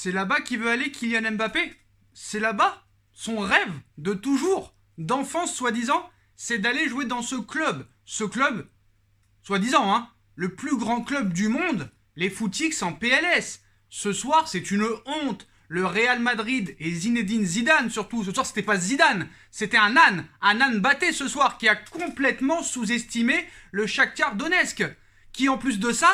C'est là-bas qu'il veut aller Kylian Mbappé. C'est là-bas. Son rêve de toujours, d'enfance soi-disant, c'est d'aller jouer dans ce club. Ce club, soi-disant, hein, le plus grand club du monde, les Footix en PLS. Ce soir, c'est une honte. Le Real Madrid et Zinedine Zidane, surtout. Ce soir, c'était pas Zidane, c'était un âne batté ce soir, qui a complètement sous-estimé le Shakhtar Donetsk, qui en plus de ça,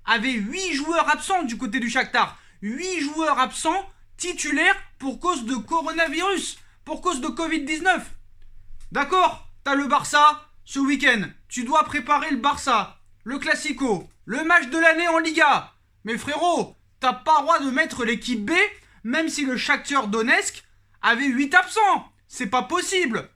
avait 8 joueurs absents du côté du Shakhtar. 8 joueurs absents titulaires pour cause de coronavirus, pour cause de Covid-19. D'accord, t'as le Barça, ce week-end, tu dois préparer le Barça, le Classico, le match de l'année en Liga. Mais frérot, t'as pas le droit de mettre l'équipe B, même si le Shakhtar Donetsk avait 8 absents. C'est pas possible.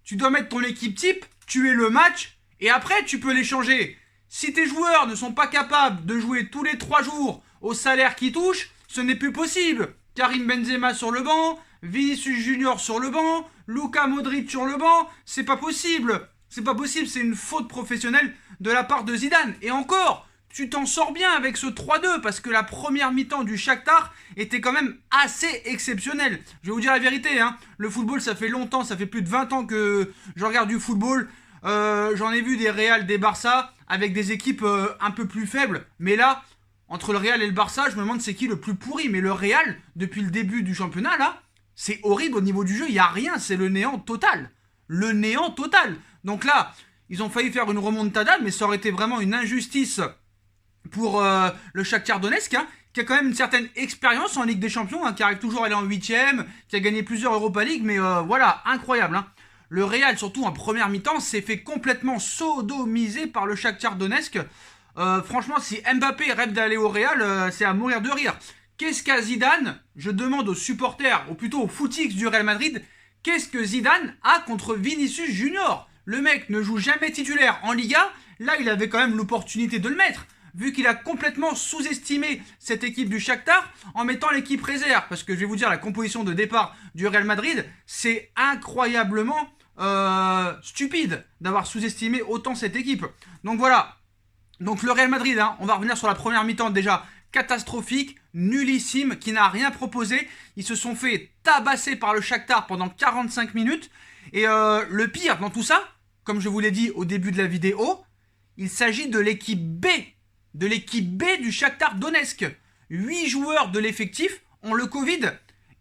Tu dois mettre ton équipe type, tuer le match, et après tu peux les changer. Si tes joueurs ne sont pas capables de jouer tous les 3 jours au salaire qu'ils touchent, ce n'est plus possible. Karim Benzema sur le banc, Vinicius Junior sur le banc, Luka Modric sur le banc, c'est pas possible. C'est pas possible, c'est une faute professionnelle de la part de Zidane. Et encore, tu t'en sors bien avec ce 3-2 parce que la première mi-temps du Shakhtar était quand même assez exceptionnelle. Je vais vous dire la vérité, hein. Le football, ça fait longtemps, ça fait plus de 20 ans que je regarde du football. J'en ai vu des Real, des Barça avec des équipes un peu plus faibles. Mais là, entre le Real et le Barça, je me demande c'est qui le plus pourri. Mais le Real, depuis le début du championnat, là, c'est horrible au niveau du jeu. Il n'y a rien, c'est le néant total. Le néant total. Donc là, ils ont failli faire une remontada, mais ça aurait été vraiment une injustice pour le Shakhtar Donetsk, hein, qui a quand même une certaine expérience en Ligue des Champions, hein, qui arrive toujours à aller en 8ème, qui a gagné plusieurs Europa League, mais voilà, incroyable. Hein. Le Real, surtout en première mi-temps, s'est fait complètement sodomiser par le Shakhtar Donetsk. Franchement, si Mbappé rêve d'aller au Real, c'est à mourir de rire. Qu'est-ce qu'a Zidane? Je demande aux supporters, ou plutôt aux footix du Real Madrid, qu'est-ce que Zidane a contre Vinicius Junior? Le mec ne joue jamais titulaire en Liga, là il avait quand même l'opportunité de le mettre. Vu qu'il a complètement sous-estimé cette équipe du Shakhtar en mettant l'équipe réserve. Parce que je vais vous dire, la composition de départ du Real Madrid, c'est incroyablement stupide d'avoir sous-estimé autant cette équipe. Donc voilà. Donc le Real Madrid, hein, on va revenir sur la première mi-temps déjà catastrophique, nullissime, qui n'a rien proposé. Ils se sont fait tabasser par le Shakhtar pendant 45 minutes. Et le pire dans tout ça, comme je vous l'ai dit au début de la vidéo, il s'agit de l'équipe B. De l'équipe B du Shakhtar Donetsk. 8 joueurs de l'effectif ont le Covid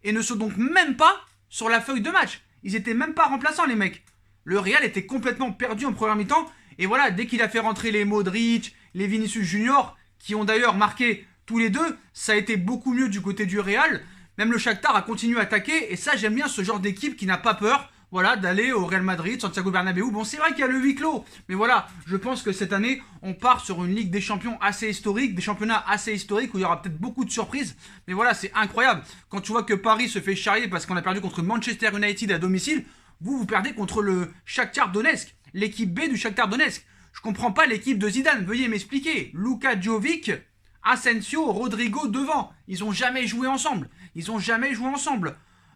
et ne sont donc même pas sur la feuille de match. Ils étaient même pas remplaçants, les mecs. Le Real était complètement perdu en première mi-temps. Et voilà, dès qu'il a fait rentrer les Modric, les Vinicius Junior, qui ont d'ailleurs marqué tous les deux, ça a été beaucoup mieux du côté du Real. Même le Shakhtar a continué à attaquer. Et ça, j'aime bien ce genre d'équipe qui n'a pas peur, voilà, d'aller au Real Madrid, Santiago Bernabéu. Bon, c'est vrai qu'il y a le huis clos, mais voilà, je pense que cette année, on part sur une Ligue des Champions assez historique, des championnats assez historiques où il y aura peut-être beaucoup de surprises. Mais voilà, c'est incroyable. Quand tu vois que Paris se fait charrier parce qu'on a perdu contre Manchester United à domicile, vous perdez contre le Shakhtar Donetsk, l'équipe B du Shakhtar Donetsk. Je comprends pas l'équipe de Zidane, veuillez m'expliquer. Luka Jovic, Asensio, Rodrigo devant. Ils ont jamais joué ensemble.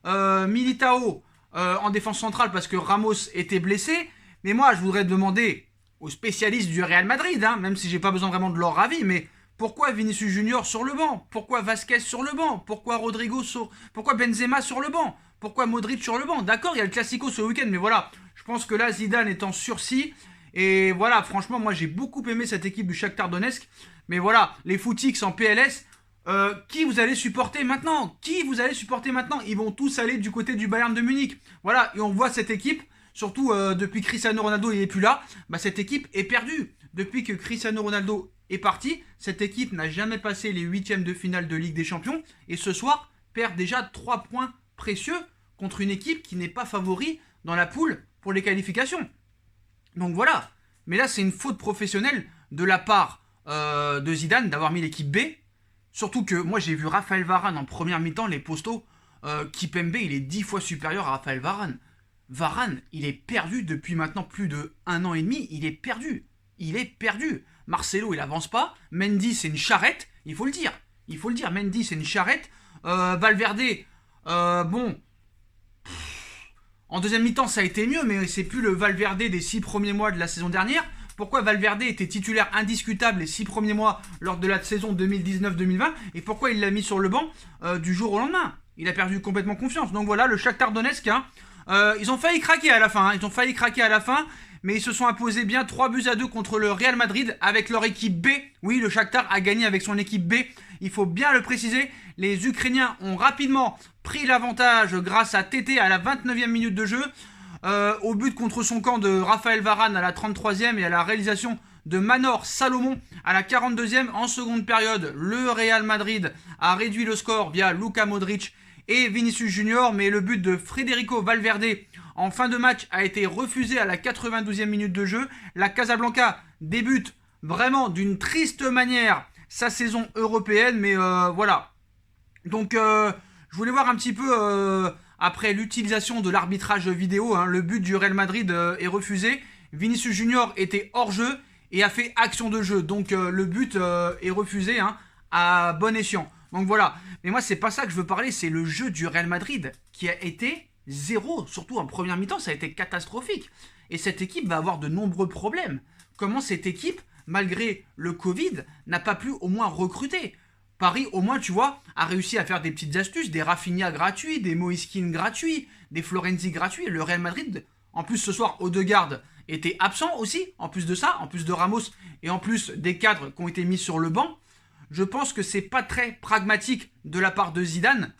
Militao en défense centrale parce que Ramos était blessé. Mais moi, je voudrais demander aux spécialistes du Real Madrid, hein, même si j'ai pas besoin vraiment de leur avis, mais pourquoi Vinicius Junior sur le banc? Pourquoi Vasquez sur le banc? Pourquoi pourquoi Benzema sur le banc? Pourquoi Modric sur le banc? D'accord, il y a le Classico ce week-end, mais voilà, je pense que là, Zidane est en sursis. Et voilà, franchement, moi, j'ai beaucoup aimé cette équipe du Shakhtar Donetsk. Mais voilà, les Footix en PLS, qui vous allez supporter maintenant? Ils vont tous aller du côté du Bayern de Munich. Voilà, et on voit cette équipe, surtout depuis Cristiano Ronaldo il n'est plus là, bah cette équipe est perdue. Depuis que Cristiano Ronaldo est parti, cette équipe n'a jamais passé les 8ème de finale de Ligue des Champions. Et ce soir, perd déjà 3 points précieux contre une équipe qui n'est pas favori dans la poule pour les qualifications. Donc voilà. Mais là, c'est une faute professionnelle de la part de Zidane d'avoir mis l'équipe B. Surtout que moi j'ai vu Raphaël Varane en première mi-temps, les postos, Kipembe il est 10 fois supérieur à Raphaël Varane. Varane, il est perdu depuis maintenant plus de 1 an et demi, il est perdu. Marcelo il avance pas, Mendy c'est une charrette, il faut le dire, Mendy c'est une charrette. Valverde, bon, en deuxième mi-temps ça a été mieux, mais c'est plus le Valverde des 6 premiers mois de la saison dernière. pourquoi Valverde était titulaire indiscutable les 6 premiers mois lors de la saison 2019-2020 et pourquoi il l'a mis sur le banc du jour au lendemain. Il a perdu complètement confiance. Donc voilà, le Shakhtar Donetsk, hein, ils ont failli craquer à la fin. Mais ils se sont imposés bien 3-2 contre le Real Madrid avec leur équipe B. Oui, le Shakhtar a gagné avec son équipe B. Il faut bien le préciser. Les Ukrainiens ont rapidement pris l'avantage grâce à Tété à la 29e minute de jeu. Au but contre son camp de Raphaël Varane à la 33e et à la réalisation de Manor Salomon à la 42e. En seconde période, le Real Madrid a réduit le score via Luka Modric et Vinicius Junior. Mais le but de Federico Valverde en fin de match a été refusé à la 92e minute de jeu. La Casablanca débute vraiment d'une triste manière sa saison européenne. Mais voilà. Donc je voulais voir un petit peu... après l'utilisation de l'arbitrage vidéo, hein, le but du Real Madrid est refusé. Vinicius Junior était hors jeu et a fait action de jeu. Donc le but est refusé, hein, à bon escient. Donc voilà. Mais moi, c'est pas ça que je veux parler. C'est le jeu du Real Madrid qui a été zéro. Surtout en première mi-temps, ça a été catastrophique. Et cette équipe va avoir de nombreux problèmes. Comment cette équipe, malgré le Covid, n'a pas pu au moins recruter ? Paris, au moins, tu vois, a réussi à faire des petites astuces, des Rafinha gratuits, des Moiskin gratuits, des Florenzi gratuits. Le Real Madrid, en plus ce soir, Odegaard était absent aussi, en plus de ça, en plus de Ramos et en plus des cadres qui ont été mis sur le banc. Je pense que c'est pas très pragmatique de la part de Zidane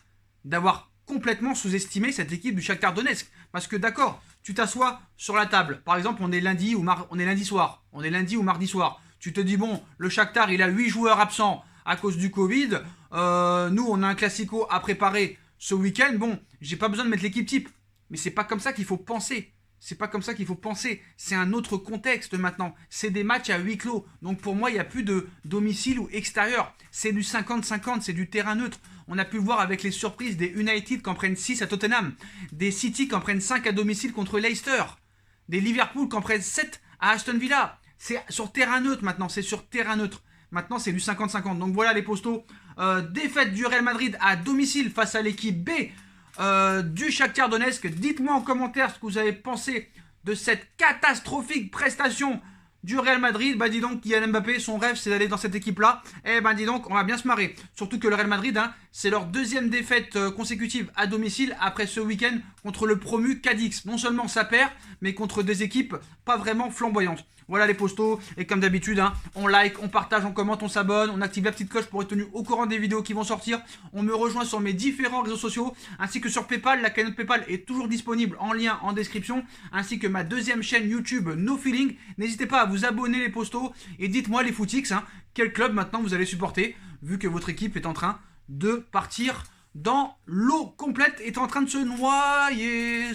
d'avoir complètement sous-estimé cette équipe du Shakhtar Donetsk. Parce que d'accord, tu t'assois sur la table. Par exemple, on est lundi ou mardi soir. Tu te dis, bon, le Shakhtar, il a 8 joueurs absents à cause du Covid. Nous, on a un classico à préparer ce week-end. Bon, j'ai pas besoin de mettre l'équipe type. Mais c'est pas comme ça qu'il faut penser. C'est un autre contexte maintenant. C'est des matchs à huis clos. Donc pour moi, il n'y a plus de domicile ou extérieur. C'est du 50-50, c'est du terrain neutre. On a pu le voir avec les surprises des United qui en prennent 6 à Tottenham. Des City qui en prennent 5 à domicile contre Leicester. Des Liverpool qui en prennent 7 à Aston Villa. C'est sur terrain neutre maintenant. Maintenant, c'est du 50-50. Donc voilà les postos. Défaite du Real Madrid à domicile face à l'équipe B du Shakhtar Donetsk. Dites-moi en commentaire ce que vous avez pensé de cette catastrophique prestation du Real Madrid. Bah dis donc, Kylian Mbappé, son rêve c'est d'aller dans cette équipe-là. Eh ben dis donc, on va bien se marrer. Surtout que le Real Madrid, hein, c'est leur deuxième défaite consécutive à domicile après ce week-end contre le promu Cadix. Non seulement ça perd, mais contre des équipes pas vraiment flamboyantes. Voilà les postos, et comme d'habitude, hein, on like, on partage, on commente, on s'abonne, on active la petite cloche pour être tenu au courant des vidéos qui vont sortir. On me rejoint sur mes différents réseaux sociaux, ainsi que sur Paypal. La cagnotte Paypal est toujours disponible en lien en description, ainsi que ma deuxième chaîne YouTube No Feeling. N'hésitez pas à vous abonner les postos, et dites-moi les footix, hein, quel club maintenant vous allez supporter, vu que votre équipe est en train de partir dans l'eau complète, est en train de se noyer.